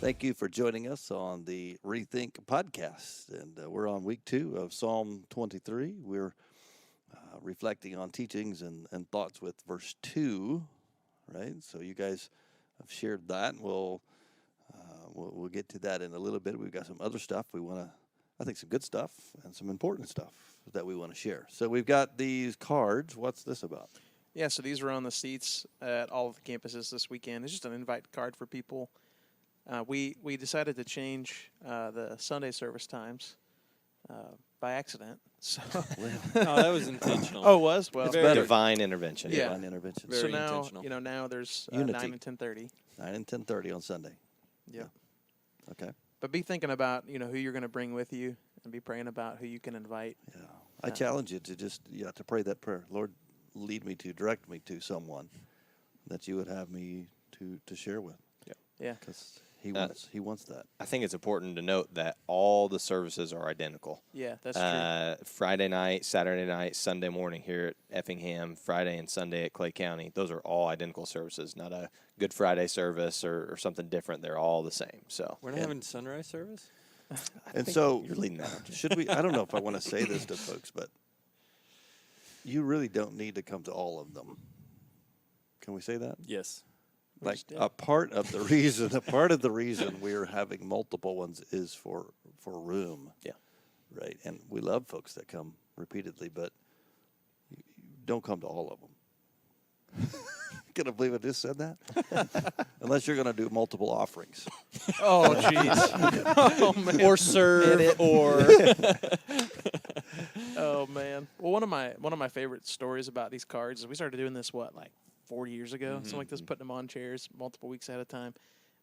Thank you for joining us on the ReThink podcast. And we're on week 2 of Psalm 23. We're reflecting on teachings and thoughts with verse 2, right? So you guys have shared that, and we'll get to that in a little bit. We've got some other stuff I think some good stuff and some important stuff that we want to share. So we've got these cards. What's this about? Yeah, so these are on the seats at all of the campuses this weekend. It's just an invite card for people. We decided to change the Sunday service times by accident. So No, that was intentional. oh, it was? Well, It's divine intervention. Yeah. Divine intervention. Very so now, intentional. now there's Unity. 9 and 10:30. 9 and 10:30 on Sunday. Yeah. Okay. But be thinking about, who you're going to bring with you and be praying about who you can invite. Yeah. I challenge you to just to pray that prayer. Lord, lead me to, direct me to someone that you would have me to share with. Yeah. Because he wants that. I think it's important to note that all the services are identical. Yeah, that's true. Friday night, Saturday night, Sunday morning here at Effingham, Friday and Sunday at Clay County. Those are all identical services, not a Good Friday service or something different. They're all the same. So We're not having sunrise service? And so you're leading that. aren't you? should we? I don't know if I want to say this to folks, but you really don't need to come to all of them. Can we say that? Yes. Like a part of the reason we're having multiple ones is for room. Yeah. Right. And we love folks that come repeatedly, but you don't come to all of them. Can I believe I just said that? Unless you're going to do multiple offerings. Oh, jeez. Oh, man. Or serve, or Oh, man. Well, one of my favorite stories about these cards is we started doing this, 40 years ago? Something like this, putting them on chairs multiple weeks at a time.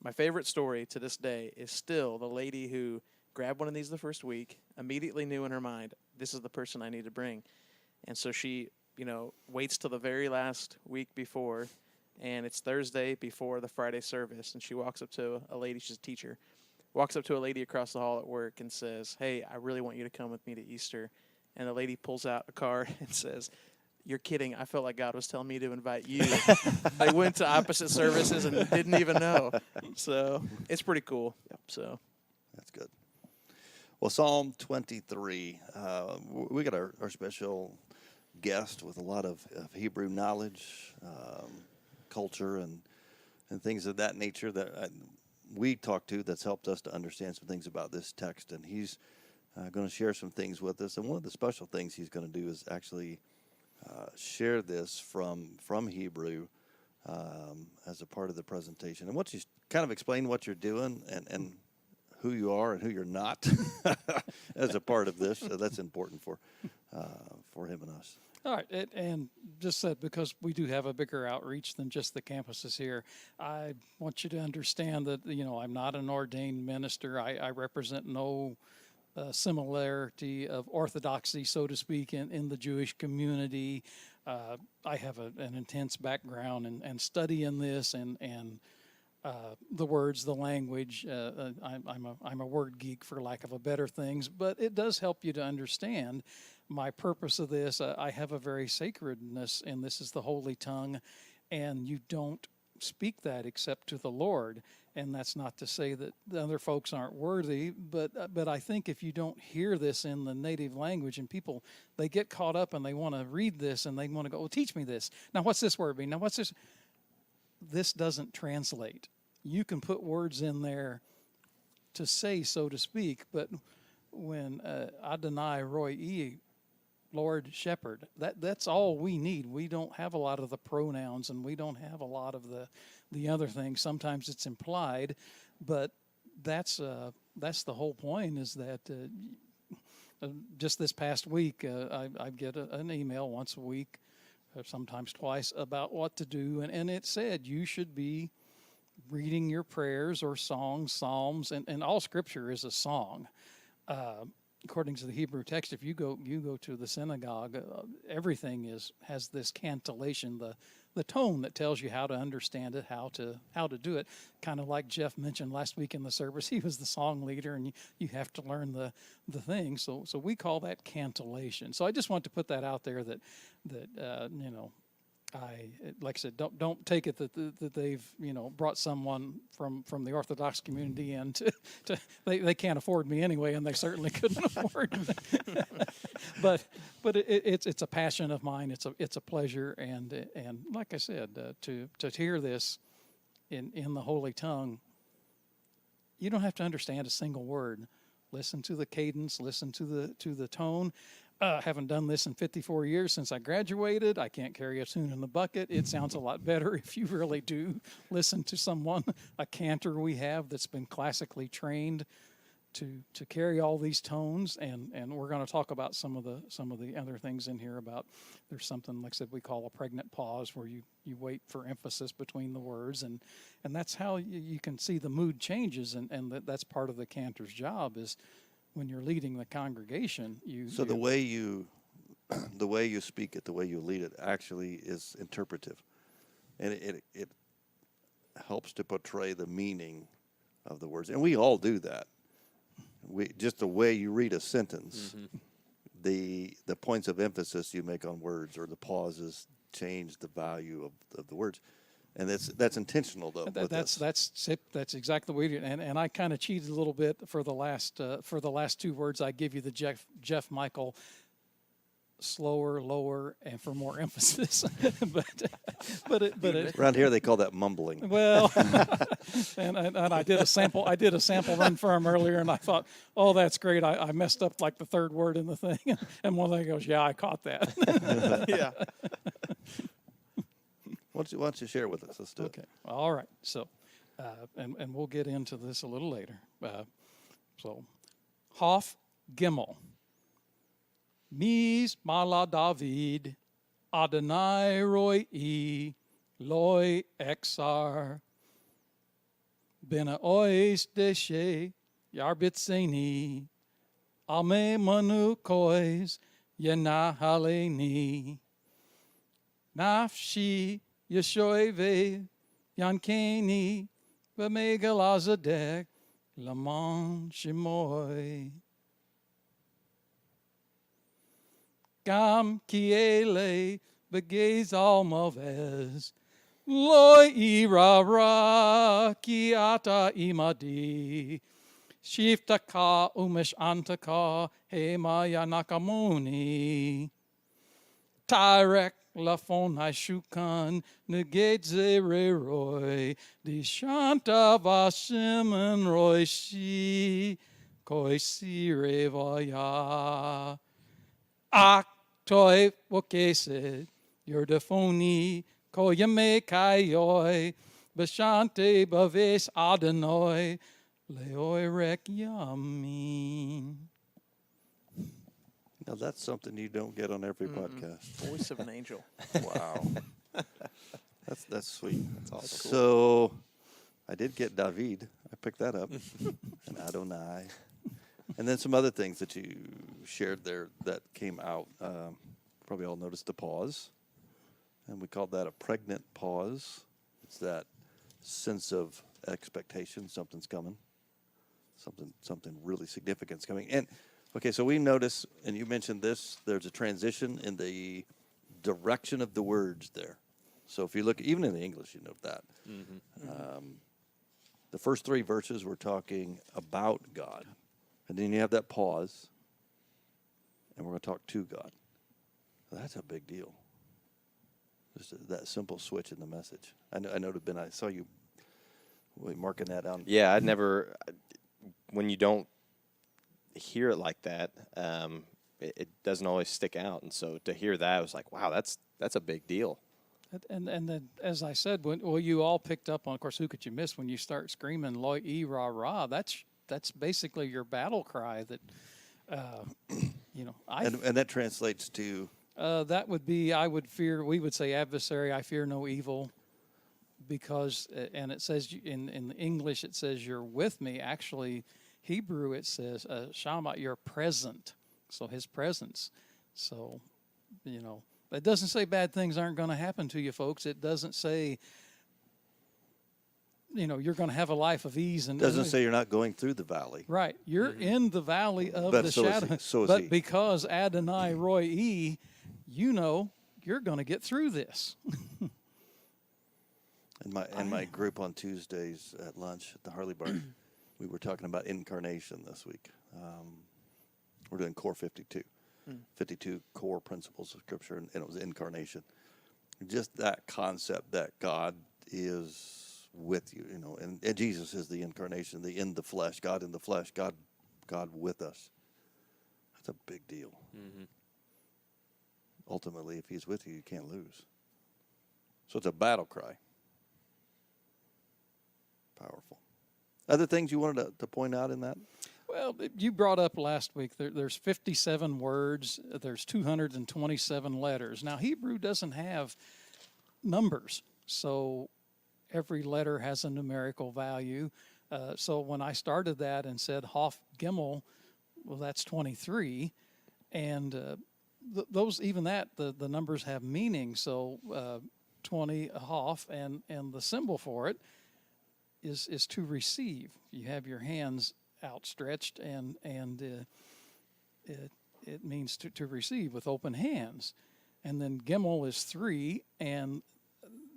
My favorite story to this day is still the lady who grabbed one of these the first week, immediately knew in her mind, this is the person I need to bring. And so she, waits till the very last week before, and it's Thursday before the Friday service, and she walks up to a lady, she's a teacher, walks up to a lady across the hall at work and says, hey, I really want you to come with me to Easter. And the lady pulls out a card and says, you're kidding. I felt like God was telling me to invite you. They went to opposite services and didn't even know. So it's pretty cool. So That's good. Well, Psalm 23, we got our special guest with a lot of Hebrew knowledge, culture, and things of that nature that we talked to that's helped us to understand some things about this text. And he's going to share some things with us. And one of the special things he's going to do is actually share this from Hebrew as a part of the presentation. And once you kind of explain what you're doing and who you are and who you're not as a part of this, that's important for him and us. All right, and just that because we do have a bigger outreach than just the campuses here, I want you to understand that, I'm not an ordained minister. I represent no similarity of orthodoxy, so to speak, in the Jewish community. I have an intense background and study in this and the words, the language. I'm a word geek, for lack of a better things, but it does help you to understand my purpose of this. I have a very sacredness, and this is the holy tongue, and you don't speak that except to the Lord. And that's not to say that the other folks aren't worthy, but I think if you don't hear this in the native language, and people, they get caught up and they want to read this and they want to go, teach me this. Now, what's this word mean? Now, what's this? This doesn't translate. You can put words in there to say, so to speak, but when Adonai Roy Lord Shepherd, that's all we need. We don't have a lot of the pronouns, and we don't have a lot of the other things. Sometimes it's implied, but that's the whole point, is that just this past week, I get an email once a week, sometimes twice, about what to do, and it said you should be reading your prayers or songs, psalms, and all Scripture is a song. According to the Hebrew text, if you go to the synagogue, everything has this cantillation, the tone that tells you how to understand it, how to do it. Kind of like Jeff mentioned last week in the service, he was the song leader, and you have to learn the thing. So we call that cantillation. So I just want to put that out there that like I said, don't take it that they've brought someone from the Orthodox community in to they can't afford me anyway, and they certainly couldn't afford me. but it's a passion of mine. It's a pleasure, and like I said, to hear this in the Holy Tongue, you don't have to understand a single word. Listen to the cadence. Listen to the tone. Haven't done this in 54 years since I graduated. I can't carry a tune in the bucket. It sounds a lot better if you really do listen to someone, a cantor we have that's been classically trained to carry all these tones. And we're going to talk about some of the other things in here about there's something, like I said, we call a pregnant pause where you wait for emphasis between the words. And that's how you can see the mood changes. And that's part of the cantor's job is when you're leading the congregation, the way you speak it, the way you lead it, actually is interpretive, and it helps to portray the meaning of the words, and we all do that. Just the way you read a sentence, the points of emphasis you make on words or the pauses change the value of the words. And that's intentional, though. That's exactly the way you do it. And I kind of cheated a little bit for the last two words. I give you the Jeff Michael slower, lower, and for more emphasis. but around here they call that mumbling. Well, and I did a sample run for him earlier, and I thought, oh, that's great. I messed up like the third word in the thing, and one of them goes, yeah, I caught that. Yeah. Why don't you share with us? Let's do it. Okay. All right. So, and we'll get into this a little later. So, Hof Gimel. Mis mala David, Adonai roi loi exar. Bena ois deshe, yarbitseni. Ame manu kois, yena haleni. Nafshi Yeshoeve, Yankeni, Bemegalazadek, Lamon Shimoy. Gam Kiele, Begez Almavez, Loi Irara, Kiata Imadi, Shiftaka Umesh Antaka, Hema Yanakamuni, Tyrek. Lafon Hashukan, Negedze Roy, Di Shanta Vashiman Roy Shi, Koisi Revaya. Ak Toy Wokese, Yordafoni, Koyame Kayoi, Bashante Baves Adonoi, Leoi Rek Yamin. Now that's something you don't get on every podcast. Voice of an angel. Wow, that's sweet. That's awesome. So, I did get David. I picked that up, and Adonai, and then some other things that you shared there that came out. Probably all noticed the pause, and we called that a pregnant pause. It's that sense of expectation. Something's coming. Something really significant's coming. And okay, so we notice, and you mentioned this, there's a transition in the direction of the words there. So if you look, even in the English, you note that. The first three verses we're talking about God. And then you have that pause, and we're going to talk to God. That's a big deal. Just that simple switch in the message. I noted, Ben, I saw you marking that down. Yeah, I'd never, when you don't hear it like that, it doesn't always stick out. And so to hear that, I was like, wow, that's a big deal. And then, as I said, you all picked up on, of course, who could you miss when you start screaming, Loi E Ra Ra? That's basically your battle cry that, And that translates to? That would be, we would say adversary, I fear no evil, because, and it says, in English, it says, you're with me. Actually, Hebrew, it says, Shama, you're present. So his presence. So, it doesn't say bad things aren't going to happen to you, folks. It doesn't say, you're going to have a life of ease. And Doesn't say you're not going through the valley. Right. You're in the valley of But the so is shadow. he. So is but he. because Adonai Roy E, you're going to get through this. In my group on Tuesdays at lunch at the Harley Bar, we were talking about incarnation this week. We're doing core 52, 52 core principles of Scripture, and it was incarnation. Just that concept that God is with you, and Jesus is the incarnation, in the flesh, God in the flesh, God with us. That's a big deal. Mm-hmm. Ultimately, if he's with you, you can't lose. So it's a battle cry. Powerful. Other things you wanted to point out in that? Well, you brought up last week, there's 57 words, there's 227 letters. Now, Hebrew doesn't have numbers, so every letter has a numerical value. So when I started that and said Hof Gimel, well, that's 23. And those, even that, the numbers have meaning. So 20 Hof, and the symbol for it is to receive. You have your hands outstretched, and it means to receive with open hands. And then Gimel is 3, and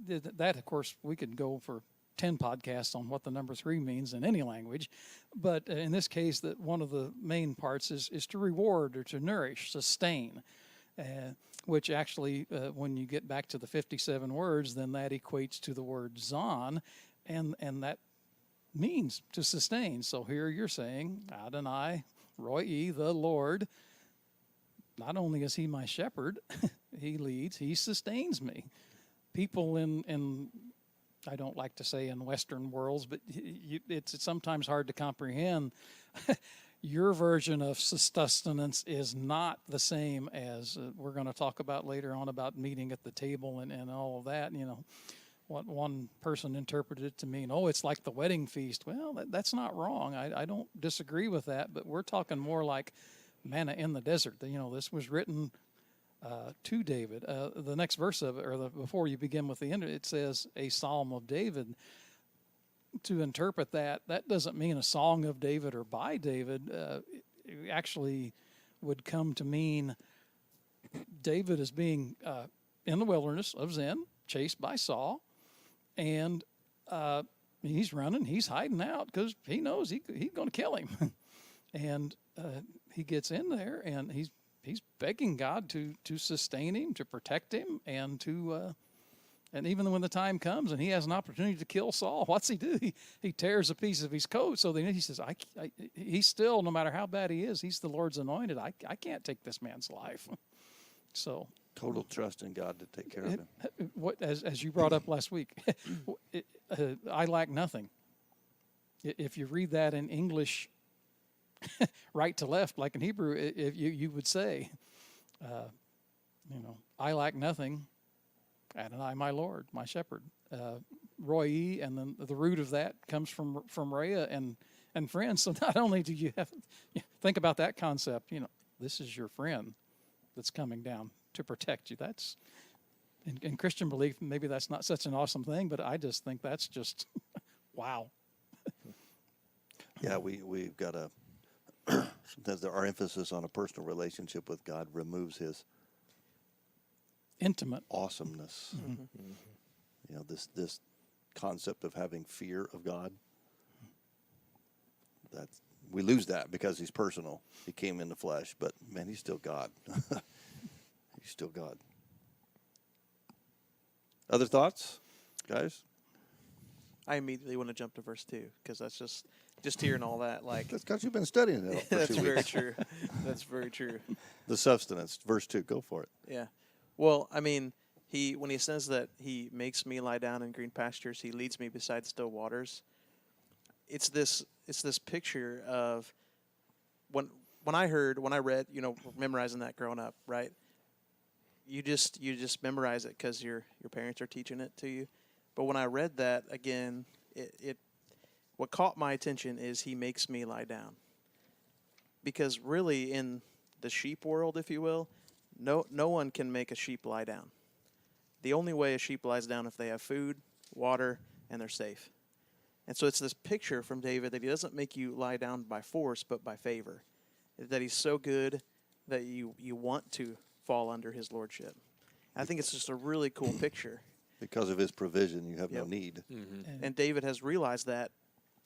that, of course, we could go for 10 podcasts on what the number 3 means in any language. But in this case, that one of the main parts is to reward or to nourish, sustain, which actually, when you get back to the 57 words, then that equates to the word zon, and that means to sustain. So here you're saying, Adonai, Roi, the Lord, not only is he my shepherd, he leads, he sustains me. People in I don't like to say in Western worlds, but it's sometimes hard to comprehend. Your version of sustenance is not the same as we're going to talk about later on about meeting at the table and all of that. What one person interpreted it to mean, it's like the wedding feast. Well, that's not wrong. I don't disagree with that, but we're talking more like manna in the desert. This was written to David. The next verse of it, or before you begin with the end, it says a psalm of David. To interpret that doesn't mean a song of David or by David. It actually would come to mean David is being in the wilderness of Zin, chased by Saul, and he's running, he's hiding out because he knows he's going to kill him. And he gets in there, and he's begging God to sustain him, to protect him, and and even when the time comes and he has an opportunity to kill Saul, what's he do? He tears a piece of his coat. So then he says, he's still, no matter how bad he is, he's the Lord's anointed. I can't take this man's life. So Total trust in God to take care of him. As you brought up last week, I lack nothing. If you read that in English, right to left, like in Hebrew, if you would say, I lack nothing, Adonai, my Lord, my shepherd. Roi, and then the root of that comes from Rhea and friends. So not only do you have think about that concept, this is your friend that's coming down to protect you. That's in Christian belief, maybe that's not such an awesome thing, but I just think that's just wow. Yeah, we've got sometimes our emphasis on a personal relationship with God removes his intimate awesomeness. Mm-hmm. This concept of having fear of God. We lose that because he's personal. He came in the flesh, but man, he's still God. He's still God. Other thoughts, guys? I immediately want to jump to verse 2 because that's just hearing all that. Like That's because you've been studying it. For that's 2 very weeks. true. That's very true. The substance, verse 2. Go for it. Yeah. Well, I mean, when he says that he makes me lie down in green pastures, he leads me beside still waters. It's this picture of when I read, memorizing that growing up, right? You just memorize it because your parents are teaching it to you. But when I read that again, what caught my attention is he makes me lie down. Because really in the sheep world, if you will, no one can make a sheep lie down. The only way a sheep lies down if they have food, water, and they're safe. And so it's this picture from David that he doesn't make you lie down by force, but by favor. That he's so good that you want to fall under his lordship. I think it's just a really cool picture. Because of his provision, you have no Yep. need. And David has realized that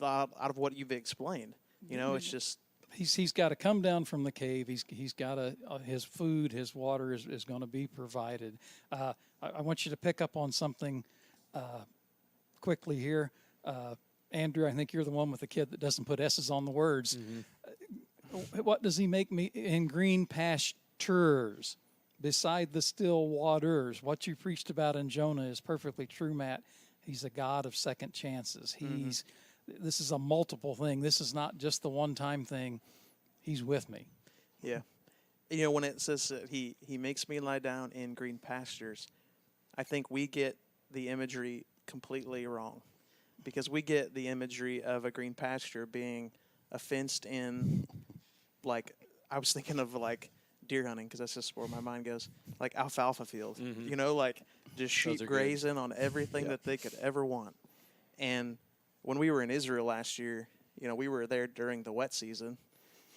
out of what you've explained. You know, it's just He's got to come down from the cave. He's got to his food, his water is going to be provided. I want you to pick up on something quickly here. Andrew, I think you're the one with the kid that doesn't put S's on the words. What does he make me in green pastures beside the still waters? What you preached about in Jonah is perfectly true, Matt. He's a God of second chances. This is a multiple thing. This is not just the one-time thing. He's with me. Yeah. You know, when it says that he makes me lie down in green pastures, I think we get the imagery completely wrong, because we get the imagery of a green pasture being a fenced in, like, I was thinking of like deer hunting, because that's just where my mind goes, like alfalfa field, you know, like just sheep are good. grazing on everything that they could ever want. And when we were in Israel last year, you know, we were there during the wet season,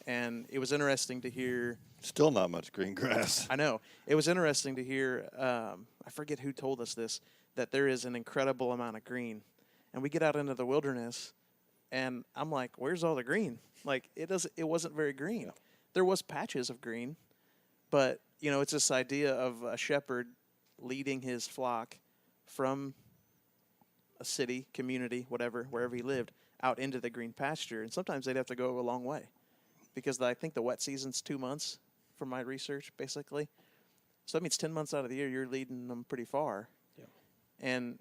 and it was interesting to hear. Still not much green grass. I know. It was interesting to hear, I forget who told us this, that there is an incredible amount of green. And we get out into the wilderness, and I'm like, where's all the green? Like, it wasn't very green. There was patches of green, but, you know, it's this idea of a shepherd leading his flock from a city, community, whatever, wherever he lived, out into the green pasture. And sometimes they'd have to go a long way, because I think the wet season's 2 months from my research, basically. So that means 10 months out of the year, you're leading them pretty far. Yeah. And,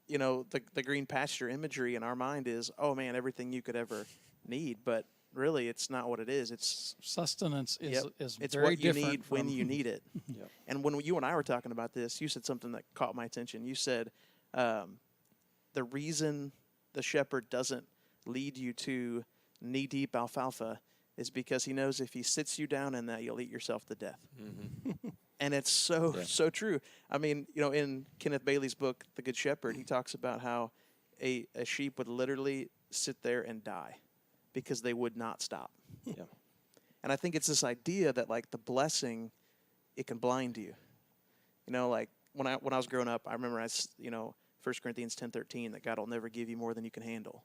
you know, the green pasture imagery in our mind is, oh, man, everything you could ever need. But really, it's not what it is. It's Sustenance is it's very what you different need when from- you need it. Yep. And when you and I were talking about this, you said something that caught my attention. You said the reason the shepherd doesn't lead you to knee-deep alfalfa is because he knows if he sits you down in that, you'll eat yourself to death. And it's so true. I mean, you know, in Kenneth Bailey's book, The Good Shepherd, he talks about how a sheep would literally sit there and die because they would not stop. Yeah. And I think it's this idea that, like, the blessing, it can blind you. You know, like, when I was growing up, I remember 1 Corinthians 10:13, that God will never give you more than you can handle.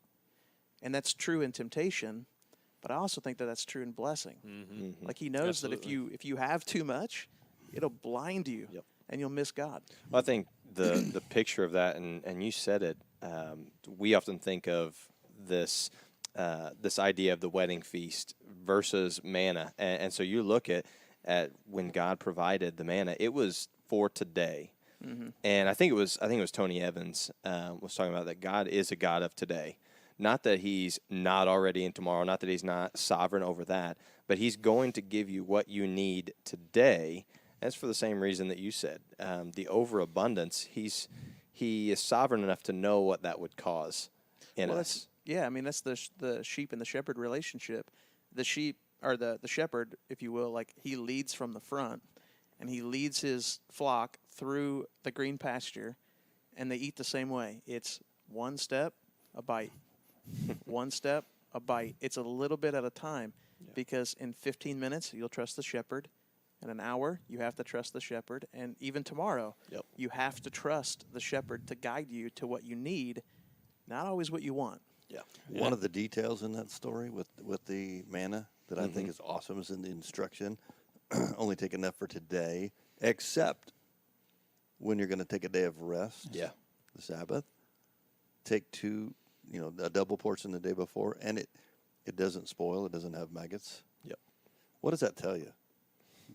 And that's true in temptation, but I also think that that's true in blessing. Like, he knows that if you have too much, it'll blind you, and you'll miss God. Well, I think the picture of that, and you said it, we often think of this this idea of the wedding feast versus manna, and so you look at when God provided the manna, it was for today. And I think it was Tony Evans was talking about that God is a God of today. Not that he's not already in tomorrow, not that he's not sovereign over that, but he's going to give you what you need today. That's for the same reason that you said. The overabundance, he is sovereign enough to know what that would cause in us. I mean, that's the sheep and the shepherd relationship. The sheep, or the shepherd, if you will, like, he leads from the front, and he leads his flock through the green pasture, and they eat the same way. It's one step, a bite. One step, a bite. It's a little bit at a time, because in 15 minutes, you'll trust the shepherd. In an hour, you have to trust the shepherd. And even tomorrow, you have to trust the shepherd to guide you to what you need, not always what you want. One of the details in that story with the manna that I think is awesome is in the instruction, only take enough for today, except when you're going to take a day of rest, the Sabbath, take a double portion the day before, and it doesn't spoil, it doesn't have maggots. What does that tell you?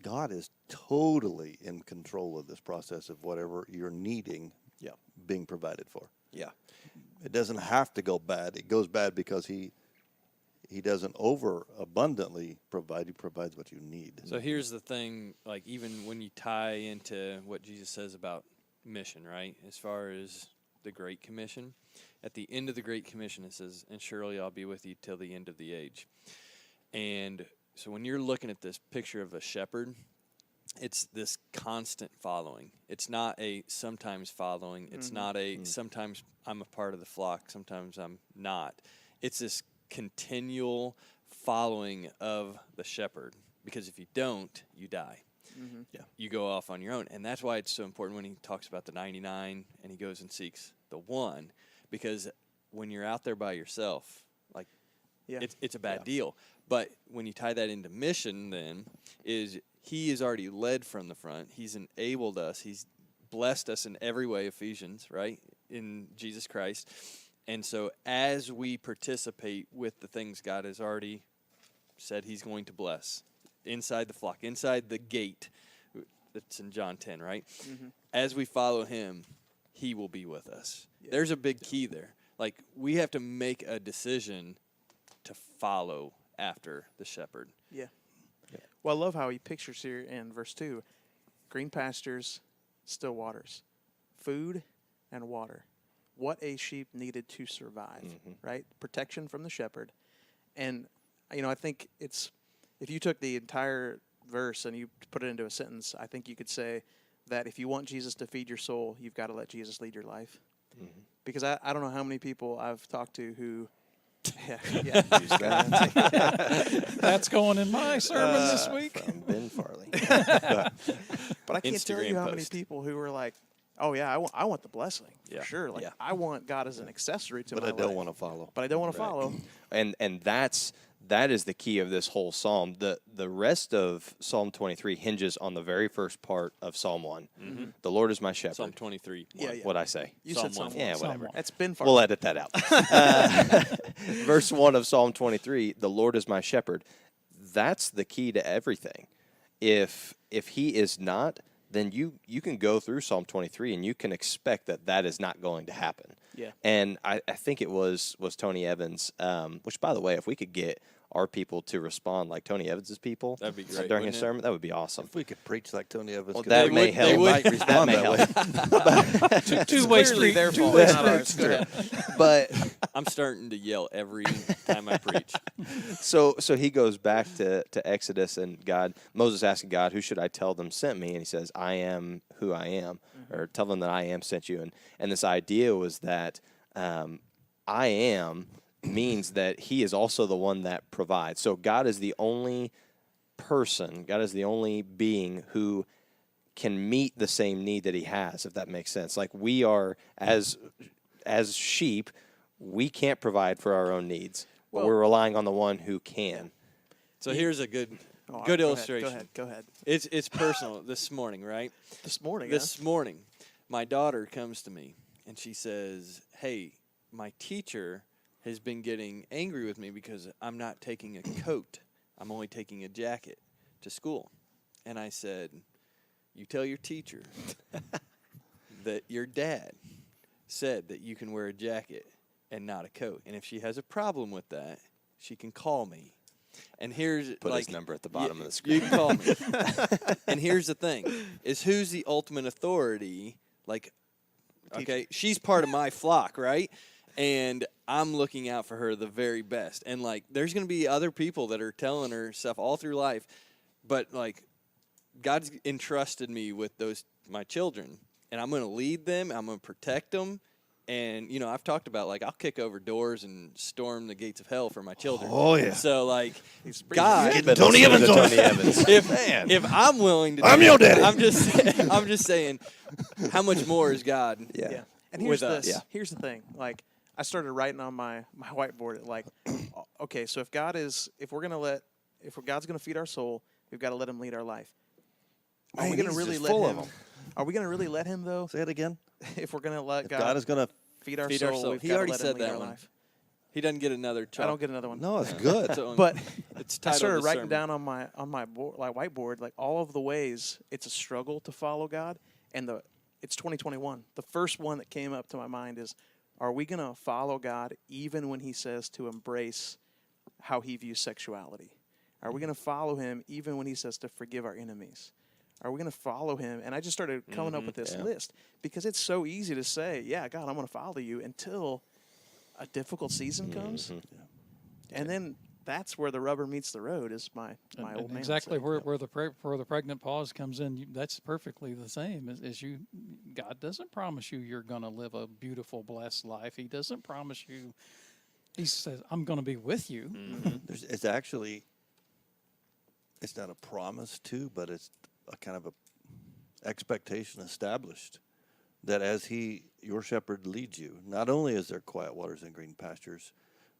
God is totally in control of this process of whatever you're needing being provided for. It doesn't have to go bad. It goes bad because he doesn't over abundantly provide. He provides what you need. So here's the thing, like, even when you tie into what Jesus says about mission, right? As far as the Great Commission, at the end of the Great Commission, it says, "And surely I'll be with you till the end of the age." And so when you're looking at this picture of a shepherd, it's this constant following. It's not a sometimes following. It's not a sometimes I'm a part of the flock, sometimes I'm not. It's this continual following of the shepherd, because if you don't, you die. you go off on your own. And that's why it's so important when he talks about the 99 and he goes and seeks the one, because when you're out there by yourself, like Yeah. it's a bad deal. But when you tie that into mission, then is he is already led from the front. He's enabled us. He's blessed us in every way, Ephesians, right, in Jesus Christ. And so as we participate with the things God has already said he's going to bless, inside the flock, inside the gate, that's in John 10, right? As we follow him, he will be with us. There's a big key there. Like, we have to make a decision to follow after the shepherd. Yeah. Well, I love how he pictures here in verse 2, green pastures, still waters, food and water. What a sheep needed to survive, right? Protection from the shepherd. And, I think it's, if you took the entire verse and you put it into a sentence, I think you could say that if you want Jesus to feed your soul, you've got to let Jesus lead your life. Because I don't know how many people I've talked to who, That's going in my sermon this week. From Ben Farley. But I can't tell you Instagram how many post. people who were like, oh, yeah, I want the blessing, Yeah. for sure. Like, Yeah. I want God as an accessory to But my I life. don't want to follow. But I don't want to follow. And that is the key of this whole psalm. The rest of Psalm 23 hinges on the very first part of Psalm 1. The Lord is my shepherd. Psalm 23. Yeah, one. yeah. What'd I say? You Psalm said Psalm 1. Yeah, 1. whatever. That's been far. We'll edit that out. Verse 1 of Psalm 23, the Lord is my shepherd. That's the key to everything. If he is not, then you can go through Psalm 23 and you can expect that is not going to happen. Yeah. And I think it was Tony Evans, which, by the way, if we could get our people to respond like Tony Evans's people That'd be great, during his wouldn't it? sermon, that would be awesome. If we could preach like Tony Evans, Well, could that they may would- help. They That might respond may that way. Two-way street. their fault, Two-way not street. ours. Go ahead. But I'm starting to yell every time I preach. so he goes back to Exodus, and Moses asking God, who should I tell them sent me? And he says, I am who I am, or tell them that I am sent you. And this idea was that I am means that he is also the one that provides. So God is the only person, God is the only being who can meet the same need that he has, if that makes sense. Like, we are, as sheep, we can't provide for our own needs, but Well- we're relying on the one who can. So here's a good Oh, good go illustration. Ahead, go ahead. It's personal. This morning, right? This morning, This morning, my daughter comes to me and she says, "Hey, my teacher has been getting angry with me because I'm not taking a coat. I'm only taking a jacket to school." And I said, "You tell your teacher that your dad said that you can wear a jacket and not a coat. And if she has a problem with that, she can call me." And here's Put like his number at the bottom of the you screen. can call me. And here's the thing: is who's the ultimate authority? Like, okay, she's part of my flock, right? And I'm looking out for her the very best. And like, there's going to be other people that are telling her stuff all through life, but like, God's entrusted me with my children, and I'm going to lead them. I'm going to protect them. And, I've talked about, like, I'll kick over doors and storm the gates of hell for my children. Oh, yeah. So, like, God, Getting Tony Evans on. Tony Evans. if I'm willing to do I'm your that, daddy. I'm just saying, how much more is God? Yeah. And here's with us. this. Here's the thing. Like, I started writing on my whiteboard. Like, okay, so if God's gonna feed our soul, we've got to let Him lead our life. Are we Man, gonna he's really just let full of Him? them. Are we gonna really let Him though? Say it again. If we're gonna let If God is going to. feed our Feed soul, our soul. we've He got to already let said Him lead that our one. life. He doesn't get another. I don't get another one. No, it's good. But it's I titled started the writing sermon. down on my board, like whiteboard, like all of the ways it's a struggle to follow God, and it's 2021. The first one that came up to my mind is, are we gonna follow God even when He says to embrace how He views sexuality? Are we gonna follow Him even when He says to forgive our enemies? Are we gonna follow Him? And I just started coming up with this list because it's so easy to say, yeah, God, I'm gonna follow you until a difficult season comes, and then that's where the rubber meets the road. Is my And old man exactly said. where the pregnant pause comes in. That's perfectly the same as you. God doesn't promise you you're going to live a beautiful, blessed life. He doesn't promise you. He says, "I'm going to be with you." It's actually, it's not a promise to, but it's a kind of a expectation established that as your shepherd leads you, not only is there quiet waters and green pastures,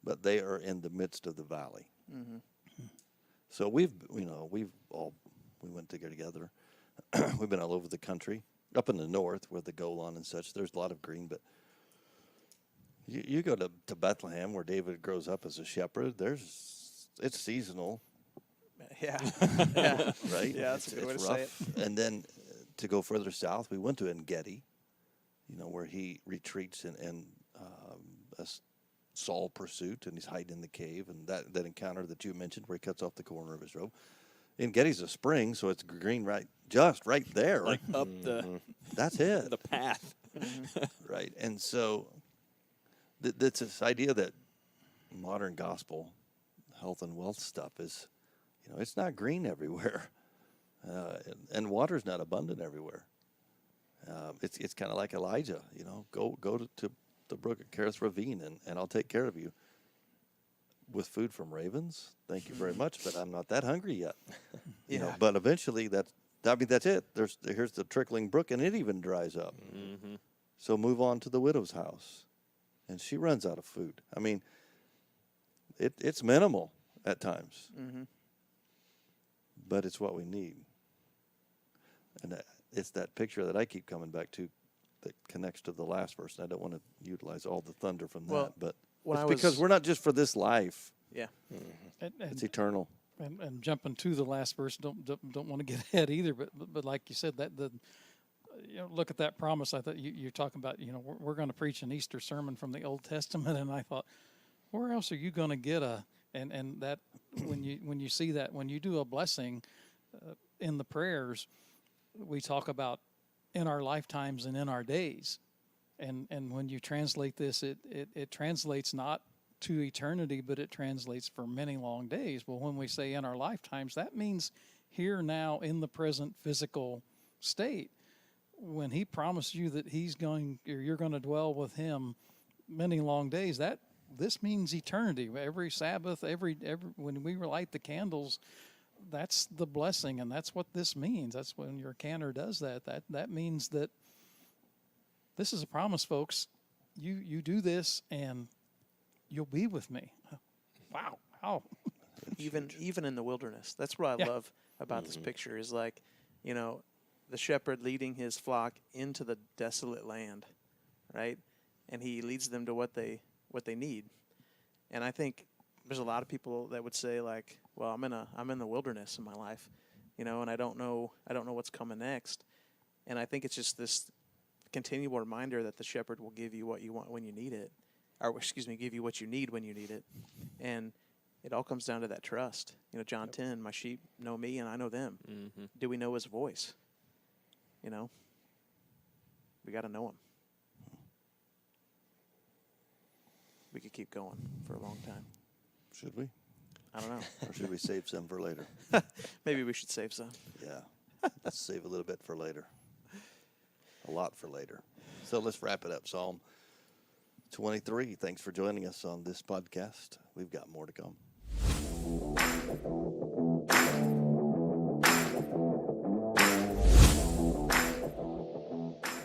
but they are in the midst of the valley. Mm-hmm. So we went to go together. We've been all over the country, up in the north where the Golan and such. There's a lot of green, but you go to Bethlehem where David grows up as a shepherd. It's seasonal, Yeah. Yeah. right? Yeah, that's a good way to say it. And then to go further south, we went to En-Gedi, where he retreats in a Saul pursuit, and he's hiding in the cave, and that encounter that you mentioned where he cuts off the corner of his robe. En-Gedi's a spring, so it's green right there. Like up the That's it. the path. Right. And so that's this idea that modern gospel health and wealth stuff is, it's not green everywhere. And water's not abundant everywhere. It's kind of like Elijah, go to the brook at Kerith Ravine, and I'll take care of you with food from ravens. Thank you very much, but I'm not that hungry yet. Yeah. But eventually that's it. Here's the trickling brook, and it even dries up. Mm-hmm. So move on to the widow's house, and she runs out of food. I mean, it's minimal at times, Mm-hmm. but it's what we need. And it's that picture that I keep coming back to that connects to the last verse. And I don't want to utilize all the thunder from Well, that, but when it's I because was- we're not just for this life. Yeah. It's eternal. And jumping to the last verse, don't want to get ahead either. But like you said, look at that promise. I thought you're talking about. We're going to preach an Easter sermon from the Old Testament, and I thought, where else are you going to get and that when you see that when you do a blessing in the prayers, we talk about in our lifetimes and in our days, and when you translate this, it translates not to eternity, but it translates for many long days. Well, when we say in our lifetimes, that means here now in the present physical state. When he promised you that you're going to dwell with him many long days, this means eternity. Every Sabbath, every when we light the candles, that's the blessing, and that's what this means. That's when your cantor does that. That means that this is a promise, folks. You do this, and you'll be with me. Wow. Wow. Even in the wilderness. That's what I love about this picture is like, the shepherd leading his flock into the desolate land, right? And he leads them to what they need. And I think there's a lot of people that would say like, well, I'm in the wilderness in my life, and I don't know what's coming next. And I think it's just this continual reminder that the shepherd will give you what you want when you need it. Give you what you need when you need it. And it all comes down to that trust. John 10, my sheep know me and I know them. Mm-hmm. Do we know his voice? We got to know him. We could keep going for a long time. Should we? I don't know. Or should we save some for later? Maybe we should save some. Yeah. Let's save a little bit for later. A lot for later. So let's wrap it up. Psalm 23. Thanks for joining us on this podcast. We've got more to come.